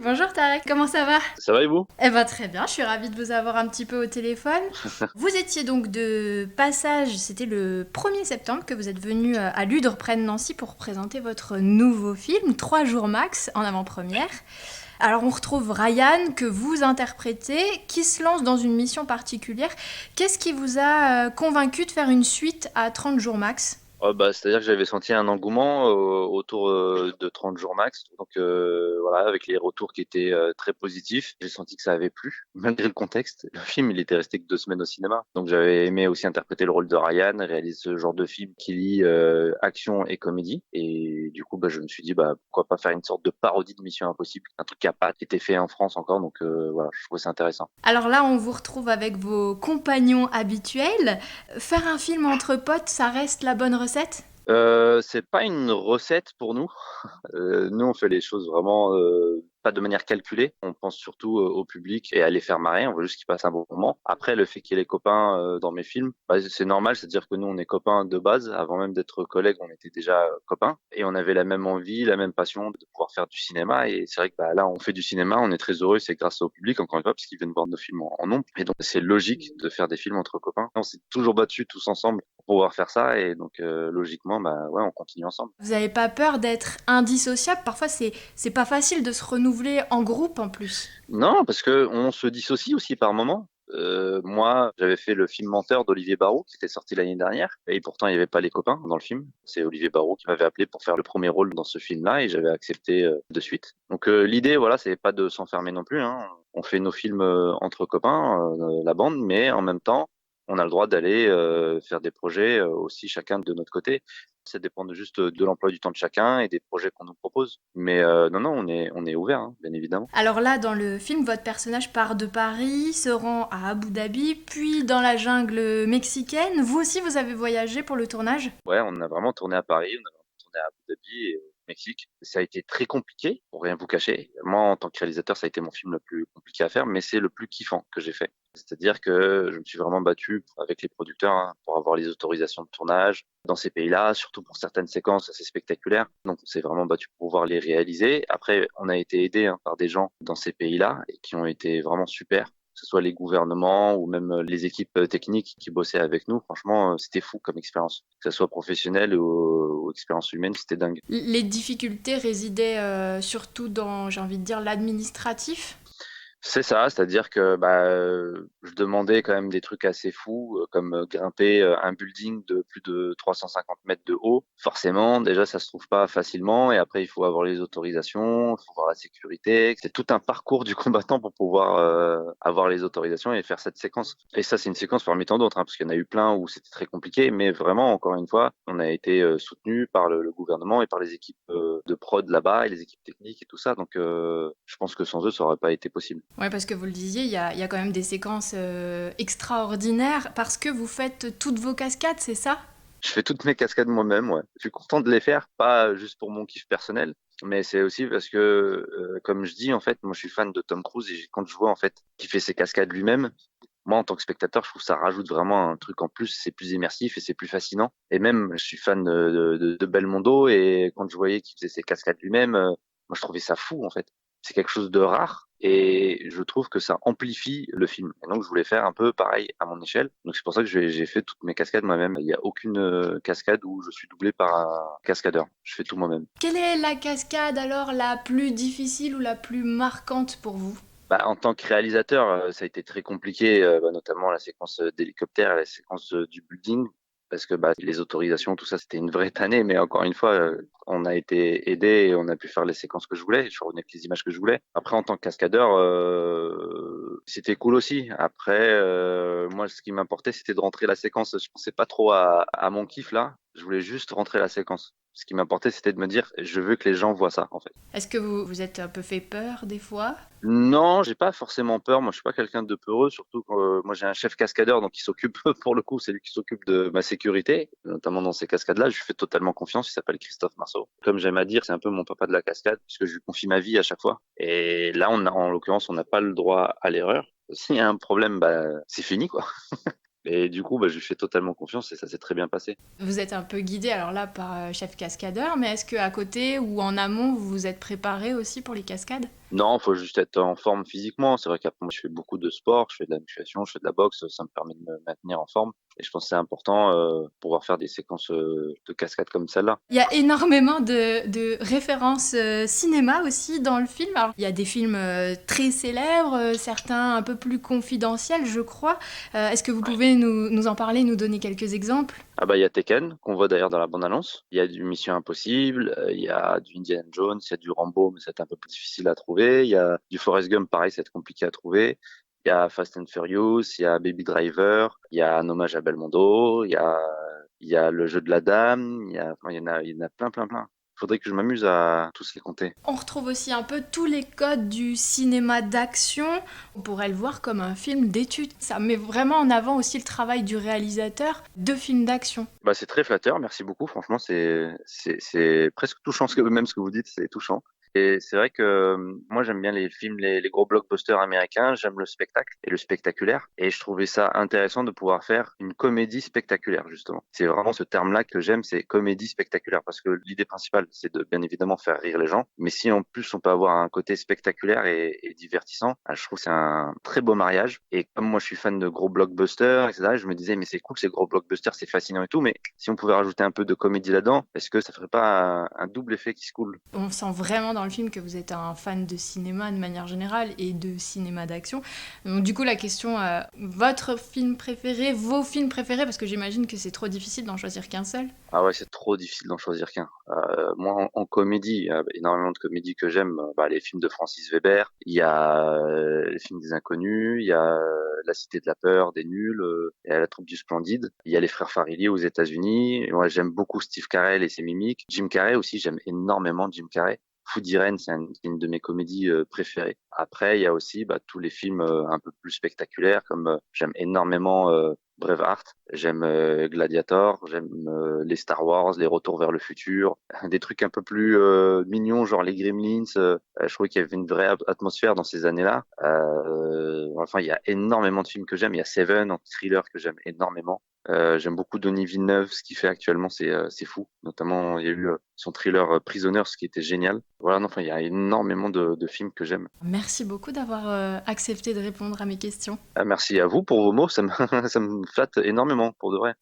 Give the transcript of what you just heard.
Bonjour Tarek, comment ça va? Ça va et vous? Eh ben très bien, je suis ravie de vous avoir un petit peu au téléphone. Vous étiez donc de passage, c'était le 1er septembre que vous êtes venu à Ludre près de Nancy pour présenter votre nouveau film, 3 jours max en avant-première. Alors on retrouve Ryan que vous interprétez, qui se lance dans une mission particulière. Qu'est-ce qui vous a convaincu de faire une suite à 30 jours max? C'est-à-dire que j'avais senti un engouement autour de 30 jours max. Donc voilà, avec les retours qui étaient très positifs, j'ai senti que ça avait plu, malgré le contexte. Le film, il était resté que 2 semaines au cinéma. Donc j'avais aimé aussi interpréter le rôle de Ryan, réaliser ce genre de film qui lie action et comédie. Et du coup, je me suis dit, pourquoi pas faire une sorte de parodie de Mission Impossible, un truc qui n'a pas été fait en France encore. Donc voilà, je trouvais ça intéressant. Alors là, on vous retrouve avec vos compagnons habituels. Faire un film entre potes, ça reste la bonne recette? C'est pas une recette pour nous. Nous, on fait les choses vraiment pas de manière calculée. On pense surtout au public et à les faire marrer. On veut juste qu'ils passent un bon moment. Après, le fait qu'il y ait les copains dans mes films, c'est normal. C'est-à-dire que nous, on est copains de base. Avant même d'être collègues, on était déjà copains. Et on avait la même envie, la même passion de pouvoir faire du cinéma. Et c'est vrai que là, on fait du cinéma. On est très heureux. C'est grâce au public, encore une fois, parce qu'ils viennent voir nos films en nombre. Et donc, c'est logique de faire des films entre copains. On s'est toujours battus tous ensemble pour pouvoir faire ça. Et donc, logiquement, ouais, on continue ensemble. Vous n'avez pas peur d'être indissociable? Parfois, c'est pas facile de se renouveler en groupe en plus. Non, parce que on se dissocie aussi par moments. Moi, j'avais fait le film Menteur d'Olivier Barrault, qui était sorti l'année dernière, et pourtant il n'y avait pas les copains dans le film. C'est Olivier Barrault qui m'avait appelé pour faire le premier rôle dans ce film-là, et j'avais accepté de suite. Donc l'idée, voilà, c'est pas de s'enfermer non plus, hein. On fait nos films entre copains, la bande, mais en même temps, on a le droit d'aller faire des projets aussi chacun de notre côté. Ça dépend juste de l'emploi du temps de chacun et des projets qu'on nous propose. Mais non, non, on est ouvert, hein, bien évidemment. Alors là, dans le film, votre personnage part de Paris, se rend à Abu Dhabi, puis dans la jungle mexicaine. Vous aussi, vous avez voyagé pour le tournage? Ouais, on a vraiment tourné à Paris, on a vraiment tourné à Abu Dhabi et au Mexique. Ça a été très compliqué, pour rien vous cacher. Moi, en tant que réalisateur, ça a été mon film le plus compliqué à faire, mais c'est le plus kiffant que j'ai fait. C'est-à-dire que je me suis vraiment battu avec les producteurs, hein, pour avoir les autorisations de tournage dans ces pays-là, surtout pour certaines séquences assez spectaculaires. Donc, on s'est vraiment battu pour pouvoir les réaliser. Après, on a été aidé, hein, par des gens dans ces pays-là et qui ont été vraiment super, que ce soit les gouvernements ou même les équipes techniques qui bossaient avec nous. Franchement, c'était fou comme expérience. Que ce soit professionnel ou expérience humaine, c'était dingue. Les difficultés résidaient surtout dans, j'ai envie de dire, l'administratif. C'est ça, c'est-à-dire que je demandais quand même des trucs assez fous, comme grimper un building de plus de 350 mètres de haut. Forcément, déjà, ça se trouve pas facilement, et après, il faut avoir les autorisations, il faut avoir la sécurité. C'est tout un parcours du combattant pour pouvoir avoir les autorisations et faire cette séquence. Et ça, c'est une séquence parmi tant d'autres, hein, parce qu'il y en a eu plein où c'était très compliqué, mais vraiment, encore une fois, on a été soutenu par le gouvernement et par les équipes de prod là-bas et les équipes techniques et tout ça. Donc, je pense que sans eux, ça aurait pas été possible. Ouais, parce que vous le disiez, il y a quand même des séquences extraordinaires parce que vous faites toutes vos cascades, c'est ça? Je fais toutes mes cascades moi-même, ouais. Je suis content de les faire, pas juste pour mon kiff personnel, mais c'est aussi parce que, comme je dis, en fait, moi, je suis fan de Tom Cruise et quand je vois, en fait, qu'il fait ses cascades lui-même, moi, en tant que spectateur, je trouve que ça rajoute vraiment un truc en plus, c'est plus immersif et c'est plus fascinant. Et même, je suis fan de Belmondo et quand je voyais qu'il faisait ses cascades lui-même, moi, je trouvais ça fou, en fait. C'est quelque chose de rare et je trouve que ça amplifie le film. Et donc, je voulais faire un peu pareil à mon échelle. Donc, c'est pour ça que j'ai fait toutes mes cascades moi-même. Il n'y a aucune cascade où je suis doublé par un cascadeur. Je fais tout moi-même. Quelle est la cascade alors la plus difficile ou la plus marquante pour vous? En tant que réalisateur, ça a été très compliqué, notamment la séquence d'hélicoptère et la séquence du building, parce que les autorisations, tout ça, c'était une vraie tannée. Mais encore une fois, on a été aidé et on a pu faire les séquences que je voulais. Je suis revenu avec les images que je voulais. Après, en tant que cascadeur, c'était cool aussi. Après, moi, ce qui m'importait, c'était de rentrer la séquence. Je pensais pas trop à mon kiff là. Je voulais juste rentrer la séquence. Ce qui m'importait, c'était de me dire, je veux que les gens voient ça, en fait. Est-ce que vous êtes un peu fait peur des fois? Non, j'ai pas forcément peur. Moi, je suis pas quelqu'un de peureux, surtout que moi j'ai un chef cascadeur, donc il s'occupe pour le coup, c'est lui qui s'occupe de ma sécurité, notamment dans ces cascades-là. Je lui fais totalement confiance. Il s'appelle Christophe Marceau. Comme j'aime à dire, c'est un peu mon papa de la cascade, puisque je lui confie ma vie à chaque fois. Et là, en l'occurrence, on n'a pas le droit à l'erreur. S'il y a un problème, c'est fini, quoi. Et du coup, je lui fais totalement confiance et ça s'est très bien passé. Vous êtes un peu guidé alors là par chef cascadeur, mais est-ce qu'à côté ou en amont vous vous êtes préparé aussi pour les cascades? Non, faut juste être en forme physiquement. C'est vrai qu'après, moi, je fais beaucoup de sport, je fais de la musculation, je fais de la boxe, ça me permet de me maintenir en forme. Et je pense que c'est important pouvoir faire des séquences de cascades comme celle-là. Il y a énormément de références cinéma aussi dans le film. Alors, il y a des films très célèbres, certains un peu plus confidentiels, je crois. Est-ce que vous Ouais. pouvez nous en parler, nous donner quelques exemples? Ah bah il y a Tekken qu'on voit d'ailleurs dans la bande-annonce. Il y a du Mission Impossible, il y a du Indiana Jones, il y a du Rambo, mais c'est un peu plus difficile à trouver. Il y a du Forrest Gump, pareil, c'est compliqué à trouver. Il y a Fast and Furious, il y a Baby Driver, il y a un hommage à Belmondo, il y a le jeu de la dame, enfin, il y en a plein, plein, plein. Faudrait que je m'amuse à tous les compter. On retrouve aussi un peu tous les codes du cinéma d'action. On pourrait le voir comme un film d'études. Ça met vraiment en avant aussi le travail du réalisateur de films d'action. Bah, c'est très flatteur, merci beaucoup. Franchement, c'est presque touchant, même ce que vous dites, c'est touchant. Et c'est vrai que moi, j'aime bien les films, les gros blockbusters américains, j'aime le spectacle et le spectaculaire. Et je trouvais ça intéressant de pouvoir faire une comédie spectaculaire, justement. C'est vraiment ce terme-là que j'aime, c'est comédie spectaculaire. Parce que l'idée principale, c'est de bien évidemment faire rire les gens. Mais si en plus on peut avoir un côté spectaculaire et divertissant, je trouve que c'est un très beau mariage. Et comme moi, je suis fan de gros blockbusters, etc., je me disais, mais c'est cool, ces gros blockbusters, c'est fascinant et tout. Mais si on pouvait rajouter un peu de comédie là-dedans, est-ce que ça ferait pas un double effet qui se coule? On sent vraiment dans le film que vous êtes un fan de cinéma de manière générale et de cinéma d'action. Donc du coup la question, votre film préféré, vos films préférés, parce que j'imagine que c'est trop difficile d'en choisir qu'un seul. Ah ouais, c'est trop difficile d'en choisir qu'un. Moi, en comédie, il y a énormément de comédies que j'aime. Bah, les films de Francis Weber, il y a les films des Inconnus, il y a La Cité de la Peur, des Nuls, il y a La Troupe du Splendide, il y a les Frères Farrelly aux États-Unis. Et moi, j'aime beaucoup Steve Carell et ses mimiques. Jim Carrey aussi, j'aime énormément Jim Carrey. Food Irene, c'est une de mes comédies préférées. Après, il y a aussi tous les films un peu plus spectaculaires, comme j'aime énormément Braveheart, j'aime Gladiator, j'aime les Star Wars, les Retours vers le futur, des trucs un peu plus mignons, genre les Gremlins. Je trouvais qu'il y avait une vraie atmosphère dans ces années-là. Enfin, il y a énormément de films que j'aime. Il y a Seven en thriller que j'aime énormément. J'aime beaucoup Denis Villeneuve, ce qu'il fait actuellement, c'est fou. Notamment, il y a eu son thriller Prisoners, qui était génial. Voilà, non, enfin, il y a énormément de films que j'aime. Merci beaucoup d'avoir accepté de répondre à mes questions. Merci à vous pour vos mots, ça me, ça me flatte énormément, pour de vrai.